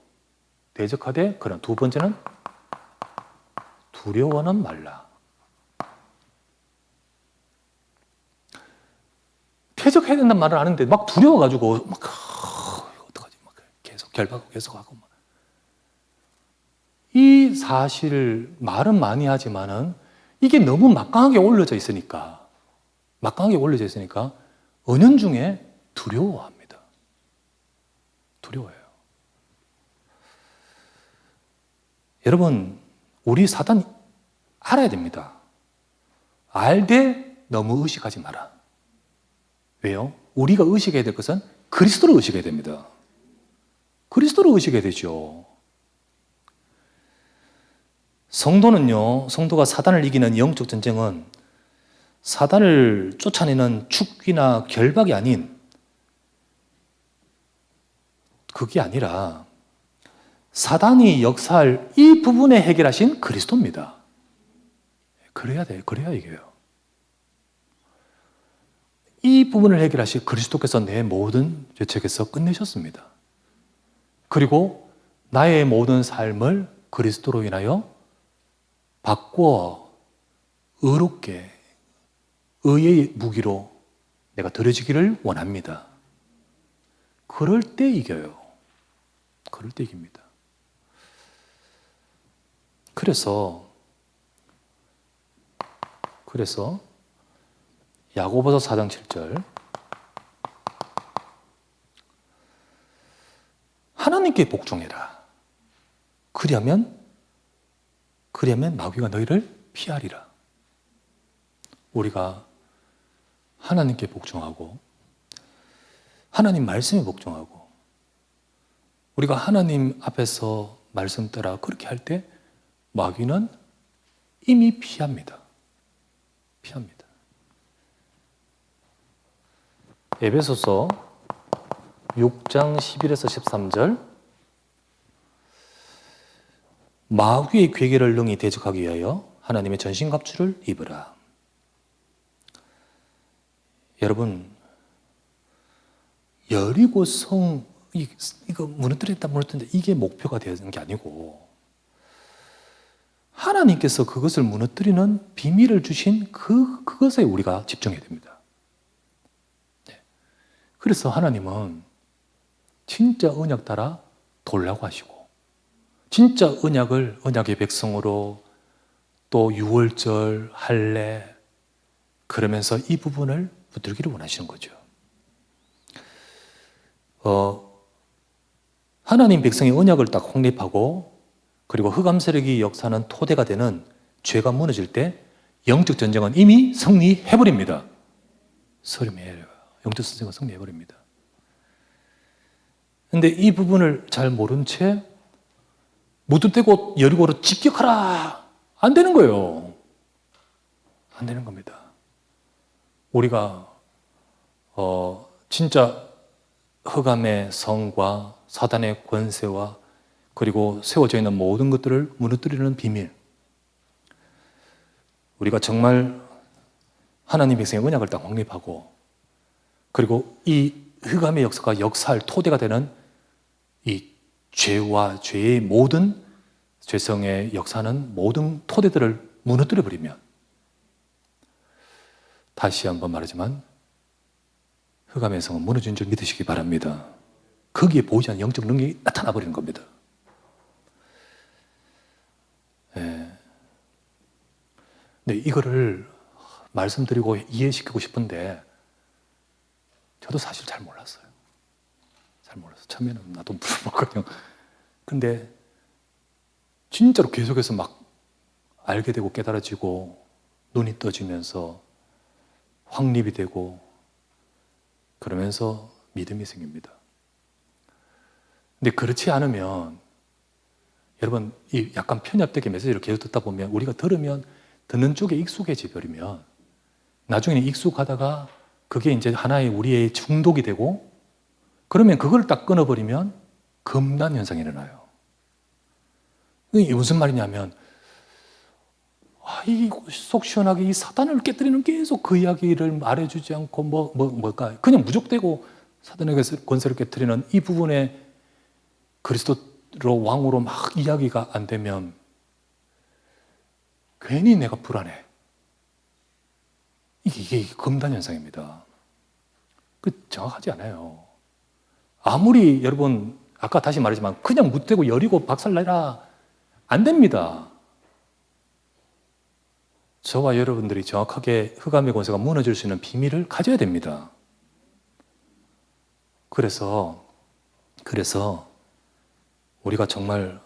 Speaker 1: 대적하되, 그런 두 번째는 두려워는 말라. 대적해야 된다는 말을 하는데 막 두려워가지고 막 어떡하지? 막 계속 결박하고 계속하고 막. 이 사실을 말은 많이 하지만은 이게 너무 막강하게 올려져 있으니까 은연중에 두려워합니다. 두려워해요. 여러분, 우리 사단 알아야 됩니다. 알되 너무 의식하지 마라. 왜요? 우리가 의식해야 될 것은 그리스도를 의식해야 됩니다. 그리스도를 의식해야 되죠. 성도가 사단을 이기는 영적 전쟁은 사단을 쫓아내는 축기나 결박이 아닌, 그게 아니라 사단이 역사할 이 부분에 해결하신 그리스도입니다. 그래야 돼요. 그래야 이겨요. 이 부분을 해결하신 그리스도께서 내 모든 죄책에서 끝내셨습니다. 그리고 나의 모든 삶을 그리스도로 인하여 바꾸어 의롭게 의의 무기로 내가 드려지기를 원합니다. 그럴 때 이겨요. 그럴 때 이깁니다. 그래서 야고보서 4장 7절 하나님께 복종해라. 그리하면 마귀가 너희를 피하리라. 우리가 하나님께 복종하고 하나님 말씀에 복종하고 우리가 하나님 앞에서 말씀 따라 그렇게 할 때 마귀는 이미 피합니다. 에베소서 6장 11에서 13절 마귀의 괴계를 능히 대적하기 위하여 하나님의 전신갑주를 입으라. 여러분, 여리고 성 이거 무너뜨렸다 이게 목표가 되는 게 아니고 하나님께서 그것을 무너뜨리는 비밀을 주신 그것에 우리가 집중해야 됩니다. 네. 그래서 하나님은 진짜 언약 따라 돌라고 하시고 진짜 언약의 백성으로 또 유월절, 할례 그러면서 이 부분을 붙들기를 원하시는 거죠. 하나님 백성의 언약을 딱 확립하고 그리고 흑암 세력이 역사하는 토대가 되는 죄가 무너질 때 영적 전쟁은 이미 승리해버립니다. 영적 전쟁은 승리해버립니다. 그런데 이 부분을 잘 모른 채 무드대고 여리고로 직격하라! 안 되는 거예요. 안 되는 겁니다. 우리가 진짜 흑암의 성과 사단의 권세와 그리고 세워져 있는 모든 것들을 무너뜨리는 비밀, 우리가 정말 하나님 백성의 언약을 딱 확립하고 그리고 이 흑암의 역사가 역사할 토대가 되는 이 죄와 죄의 모든 죄성의 역사는 모든 토대들을 무너뜨려 버리면 다시 한번 말하지만 흑암의 성은 무너진 줄 믿으시기 바랍니다. 거기에 보이지 않는 영적 능력이 나타나 버리는 겁니다. 네, 이거를 말씀드리고 이해시키고 싶은데 저도 사실 잘 몰랐어요. 처음에는 나도 물어봤거든요. 근데 진짜로 계속해서 막 알게 되고 깨달아지고 눈이 떠지면서 확립이 되고 그러면서 믿음이 생깁니다. 근데 그렇지 않으면 여러분 이 약간 편협되게 메시지를 계속 듣다 보면 우리가 듣는 쪽에 익숙해져 버리면 나중에는 익숙하다가 그게 이제 하나의 우리의 중독이 되고 그러면 그걸 딱 끊어버리면 금단 현상이 일어나요. 이게 무슨 말이냐면 이 속 시원하게 이 사단을 깨뜨리는 계속 그 이야기를 말해주지 않고 뭘까 그냥 무적되고 사단의 권세를 깨뜨리는 이 부분에 그리스도로 왕으로 막 이야기가 안 되면 괜히 내가 불안해. 이게 금단 현상입니다. 정확하지 않아요. 아무리 여러분 아까 다시 말했지만 그냥 무대고 여리고 박살내라 안 됩니다. 저와 여러분들이 정확하게 흑암의 권세가 무너질 수 있는 비밀을 가져야 됩니다. 그래서 우리가 정말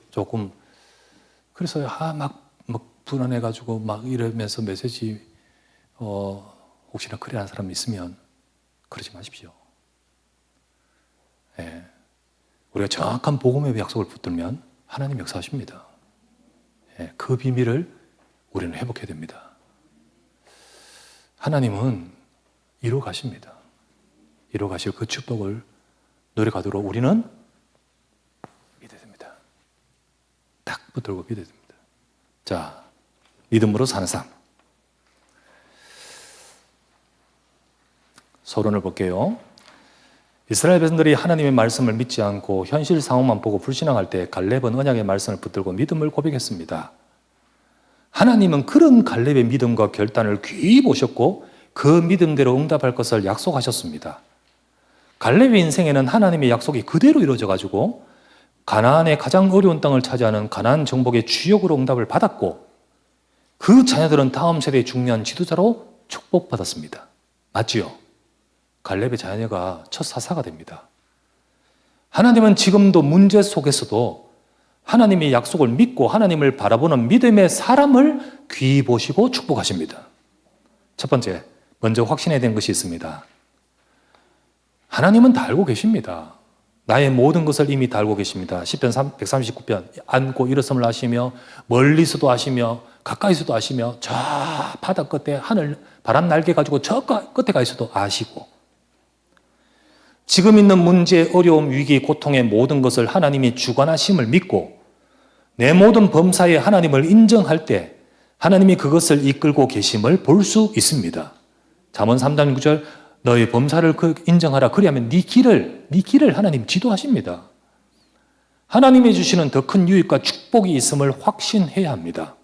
Speaker 1: 조금 그래서 막 불안해가지고 막 이러면서 메시지 혹시나 그래 하는 사람 있으면 그러지 마십시오. 예. 우리가 정확한 복음의 약속을 붙들면 하나님 역사하십니다. 예. 그 비밀을 우리는 회복해야 됩니다. 하나님은 이루 가십니다. 이루 가실 그 축복을 노력하도록 우리는 믿어야 됩니다. 딱 붙들고 믿어야 됩니다. 자, 믿음으로 사는 삶. 서론을 볼게요. 이스라엘 백성들이 하나님의 말씀을 믿지 않고 현실 상황만 보고 불신앙할 때 갈렙은 언약의 말씀을 붙들고 믿음을 고백했습니다. 하나님은 그런 갈렙의 믿음과 결단을 귀히 보셨고 그 믿음대로 응답할 것을 약속하셨습니다. 갈렙의 인생에는 하나님의 약속이 그대로 이루어져 가지고 가나안의 가장 어려운 땅을 차지하는 가나안 정복의 주역으로 응답을 받았고 그 자녀들은 다음 세대의 중요한 지도자로 축복받았습니다. 맞지요? 갈렙의 자녀가 첫 사사가 됩니다. 하나님은 지금도 문제 속에서도 하나님의 약속을 믿고 하나님을 바라보는 믿음의 사람을 귀히 보시고 축복하십니다. 첫 번째, 먼저 확신해야 되는 것이 있습니다. 하나님은 다 알고 계십니다. 나의 모든 것을 이미 다 알고 계십니다. 시편 139편 안고 일어섬을 아시며 멀리서도 아시며 가까이서도 아시며 저 바다 끝에 하늘 바람 날개 가지고 저 끝에 가 있어도 아시고 지금 있는 문제, 어려움, 위기, 고통의 모든 것을 하나님이 주관하심을 믿고 내 모든 범사에 하나님을 인정할 때 하나님이 그것을 이끌고 계심을 볼 수 있습니다. 잠언 3장 9절 너의 범사를 인정하라. 그리하면 네 길을 하나님 지도하십니다. 하나님이 주시는 더 큰 유익과 축복이 있음을 확신해야 합니다.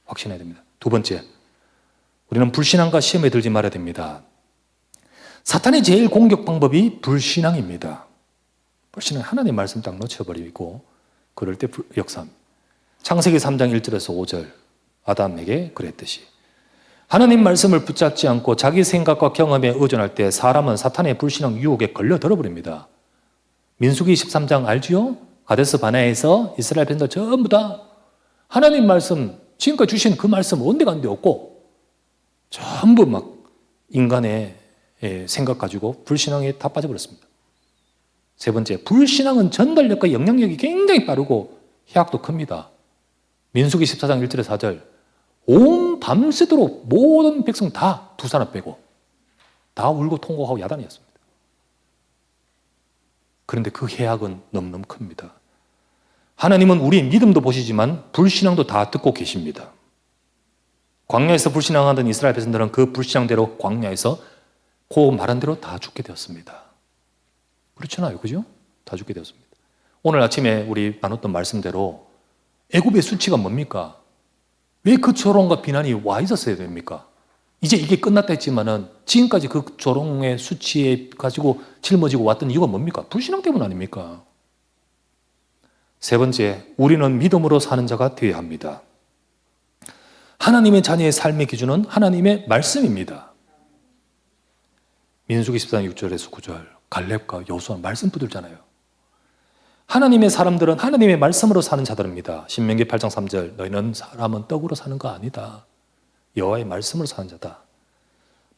Speaker 1: 확신해야 됩니다. 두 번째, 우리는 불신앙과 시험에 들지 말아야 됩니다. 사탄의 제일 공격 방법이 불신앙입니다. 불신앙, 하나님 말씀 딱 놓쳐버리고 그럴 때 역사합니다. 창세기 3장 1절에서 5절 아담에게 그랬듯이 하나님 말씀을 붙잡지 않고 자기 생각과 경험에 의존할 때 사람은 사탄의 불신앙 유혹에 걸려들어 버립니다. 민수기 13장 알지요? 가데스 바네아에서 이스라엘 백성들 전부 다 하나님 말씀 지금까지 주신 그 말씀 온데간데 없고 전부 막 인간의 생각 가지고 불신앙에 다 빠져버렸습니다. 세 번째, 불신앙은 전달력과 영향력이 굉장히 빠르고 해악도 큽니다. 민수기 14장 1절에서 4절 온 밤새도록 모든 백성 다 두 사람 빼고 다 울고 통곡하고 야단이었습니다. 그런데 그 해악은 너무너무 큽니다. 하나님은 우리의 믿음도 보시지만 불신앙도 다 듣고 계십니다. 광야에서 불신앙하던 이스라엘 백성들은 그 불신앙대로 광야에서 그 말한 대로 다 죽게 되었습니다. 그렇잖아요. 그죠? 다 죽게 되었습니다. 오늘 아침에 우리 나눴던 말씀대로 애굽의 수치가 뭡니까? 왜 그 조롱과 비난이 와 있었어야 됩니까? 이제 이게 끝났다 했지만은 지금까지 그 조롱의 수치에 가지고 짊어지고 왔던 이유가 뭡니까? 불신앙 때문 아닙니까? 세 번째, 우리는 믿음으로 사는 자가 되어야 합니다. 하나님의 자녀의 삶의 기준은 하나님의 말씀입니다. 민수기 14장 6절에서 9절 갈렙과 여호수아 말씀 붙들잖아요. 하나님의 사람들은 하나님의 말씀으로 사는 자들입니다. 신명기 8장 3절 너희는 사람은 떡으로 사는 거 아니다. 여호와의 말씀으로 사는 자다.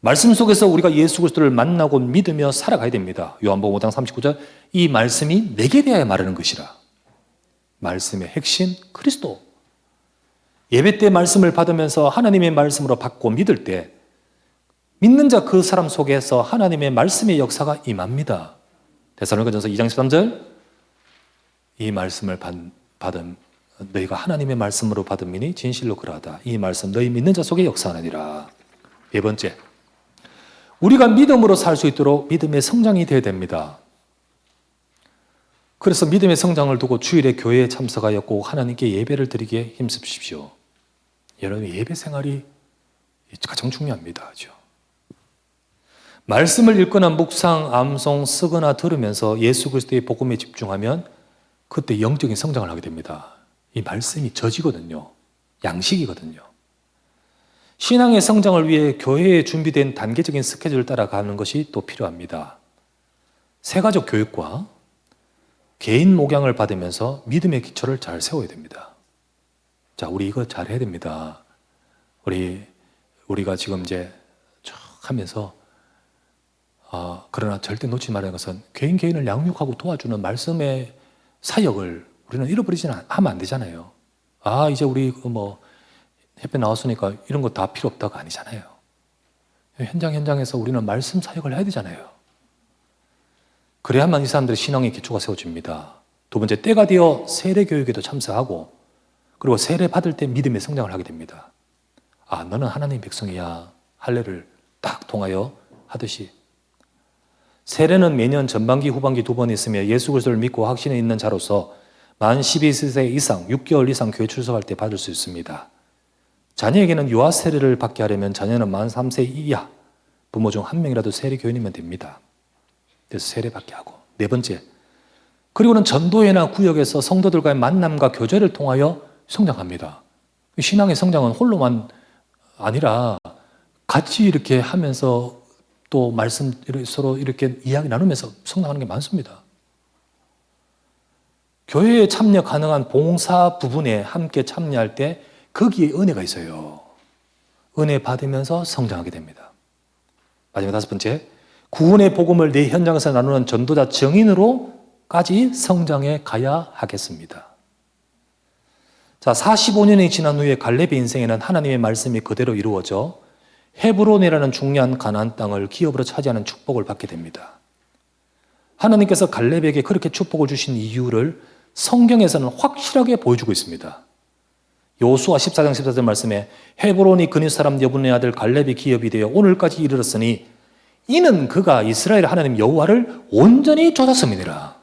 Speaker 1: 말씀 속에서 우리가 예수 그리스도를 만나고 믿으며 살아가야 됩니다. 요한복음 5장 39절 이 말씀이 내게 대하여 말하는 것이라. 말씀의 핵심 그리스도. 예배 때 말씀을 받으면서 하나님의 말씀으로 받고 믿을 때 믿는 자 그 사람 속에서 하나님의 말씀의 역사가 임합니다. 데살로니가전서 2장 13절 이 말씀을 받은 너희가 하나님의 말씀으로 받은 민이 진실로 그러하다. 이 말씀 너희 믿는 자 속에 역사하느니라. 네 번째, 우리가 믿음으로 살 수 있도록 믿음의 성장이 되어야 됩니다. 그래서 믿음의 성장을 두고 주일에 교회에 참석하여 꼭 하나님께 예배를 드리기에 힘쓰십시오. 여러분 예배 생활이 가장 중요합니다. 그렇죠? 말씀을 읽거나 묵상, 암송, 쓰거나 들으면서 예수 그리스도의 복음에 집중하면 그때 영적인 성장을 하게 됩니다. 이 말씀이 젖이거든요. 양식이거든요. 신앙의 성장을 위해 교회에 준비된 단계적인 스케줄을 따라가는 것이 또 필요합니다. 세가족 교육과 개인 목양을 받으면서 믿음의 기초를 잘 세워야 됩니다. 자, 우리 이거 잘 해야 됩니다. 우리가 지금 이제 쭉 하면서 그러나 절대 놓치지 말아야 하는 것은 개인을 양육하고 도와주는 말씀의 사역을 우리는 잃어버리지는 하면 안 되잖아요. 이제 우리 햇볕 나왔으니까 이런 거 다 필요 없다가 아니잖아요. 현장에서 우리는 말씀 사역을 해야 되잖아요. 그래야만 이 사람들의 신앙의 기초가 세워집니다. 두 번째, 때가 되어 세례 교육에도 참석하고 그리고 세례 받을 때 믿음의 성장을 하게 됩니다. 너는 하나님의 백성이야. 할례를 딱 통하여 하듯이 세례는 매년 전반기, 후반기 2번 있으며 예수 그리스도를 믿고 확신에 있는 자로서 만 12세 이상, 6개월 이상 교회 출석할 때 받을 수 있습니다. 자녀에게는 유아 세례를 받게 하려면 자녀는 만 3세 이하, 부모 중 한 명이라도 세례 교인이면 됩니다. 그래서 세례 받게 하고. 네 번째, 그리고는 전도회나 구역에서 성도들과의 만남과 교제를 통하여 성장합니다. 신앙의 성장은 홀로만 아니라 같이 이렇게 하면서 또 말씀 서로 이렇게 이야기 나누면서 성장하는 게 많습니다. 교회에 참여 가능한 봉사 부분에 함께 참여할 때 거기에 은혜가 있어요. 은혜 받으면서 성장하게 됩니다. 마지막 5번째, 구원의 복음을 내 현장에서 나누는 전도자 증인으로까지 성장해 가야 하겠습니다. 자, 45년이 지난 후에 갈렙의 인생에는 하나님의 말씀이 그대로 이루어져 헤브론이라는 중요한 가나안 땅을 기업으로 차지하는 축복을 받게 됩니다. 하나님께서 갈렙에게 그렇게 축복을 주신 이유를 성경에서는 확실하게 보여주고 있습니다. 여호수아 14장 14절 말씀에 헤브론이 그니 사람 여분의 아들 갈렙이 기업이 되어 오늘까지 이르렀으니 이는 그가 이스라엘 하나님 여호와를 온전히 쫓았음이니라.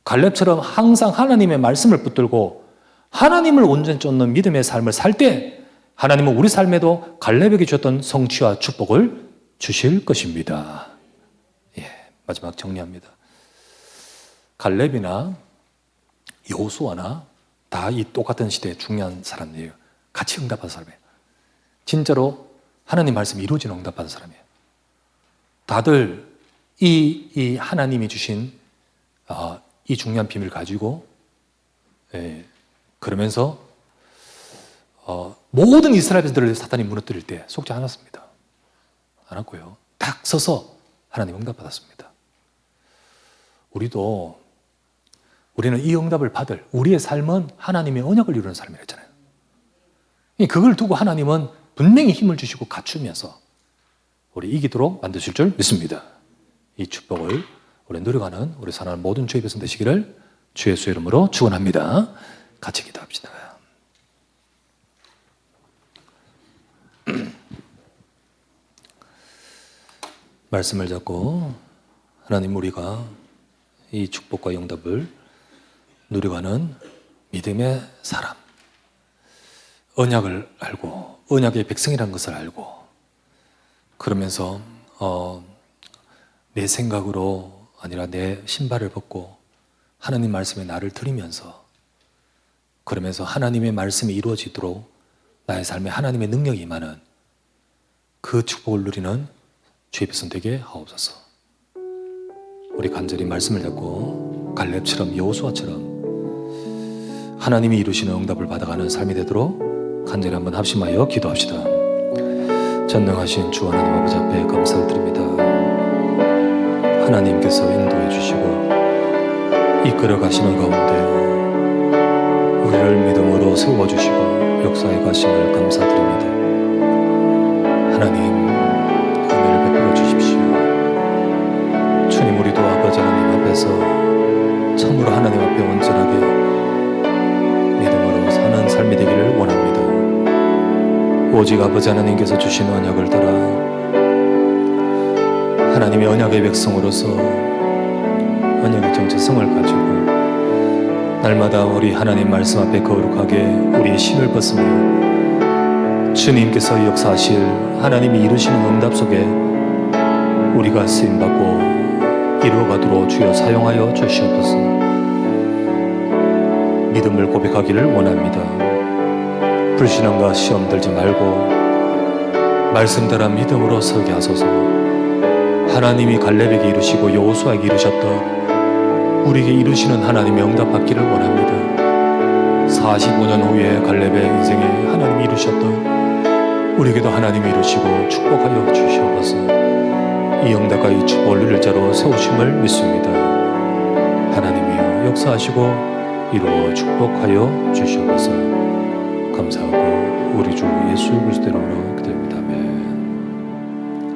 Speaker 1: 갈렙처럼 항상 하나님의 말씀을 붙들고 하나님을 온전히 쫓는 믿음의 삶을 살 때 하나님은 우리 삶에도 갈렙에게 주셨던 성취와 축복을 주실 것입니다. 예, 마지막 정리합니다. 갈렙이나 여호수아나 다 이 똑같은 시대에 중요한 사람이에요. 같이 응답한 사람이에요. 진짜로 하나님 말씀이 이루어지는 응답받은 사람이에요. 다들 이 하나님이 주신 이 중요한 비밀을 가지고 그러면서 모든 이스라엘 백성들을 사탄이 무너뜨릴 때 속지 않았습니다. 않았고요. 딱 서서 하나님 응답받았습니다. 우리는 이 응답을 받을 우리의 삶은 하나님의 언약을 이루는 삶이랬잖아요. 그걸 두고 하나님은 분명히 힘을 주시고 갖추면서 우리 이기도록 만드실 줄 믿습니다. 이 축복을 우리 누려가는 우리 사랑하는 모든 주의 백성 되시기를 주의 예수의 이름으로 축원합니다. 같이 기도합시다. 말씀을 잡고 하나님, 우리가 이 축복과 응답을 누려가는 믿음의 사람, 언약을 알고 언약의 백성이라는 것을 알고 그러면서 내 생각으로 아니라 내 신발을 벗고 하나님 말씀에 나를 드리면서 그러면서 하나님의 말씀이 이루어지도록 나의 삶에 하나님의 능력이 임하는 그 축복을 누리는 주의 백성 되게 하옵소서. 우리 간절히 말씀을 듣고 갈렙처럼 여호수아처럼 하나님이 이루시는 응답을 받아가는 삶이 되도록 간절히 한번 합심하여 기도합시다. 전능하신 주 하나님 아버지 앞에 감사를 드립니다. 하나님께서 인도해 주시고 이끌어 가시는 가운데 우리를 믿음으로 세워주시고 역사에 가심을 감사드립니다. 하나님, 은혜를 베풀어 주십시오. 주님, 우리도 아버지 하나님 앞에서 참으로 하나님 앞에 온전하게 믿음으로 사는 삶이 되기를 원합니다. 오직 아버지 하나님께서 주신 언약을 따라 하나님의 언약의 백성으로서 언약의 정체성을 가지고 날마다 우리 하나님 말씀 앞에 거룩하게 우리의 신을 벗으며 주님께서 역사하실 하나님이 이루시는 응답 속에 우리가 쓰임받고 이루어가도록 주여 사용하여 주시옵소서. 믿음을 고백하기를 원합니다. 불신앙과 시험 들지 말고 말씀 따라 믿음으로 서게 하소서. 하나님이 갈렙에게 이루시고 여호수아에게 이루셨던 우리에게 이루시는 하나님의 응답받기를 원합니다. 45년 후에 갈렙의 인생에 하나님이 이루셨던 우리에게도 하나님이 이루시고 축복하여 주시옵소서. 이 응답과 이 축복을 누릴 자로 세우심을 믿습니다. 하나님이여 역사하시고 이루어 축복하여 주시옵소서. 감사하고 우리 주 예수 그리스도 이름으로 기도합니다. 아멘.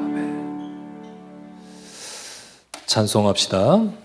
Speaker 1: 아멘. 찬송합시다.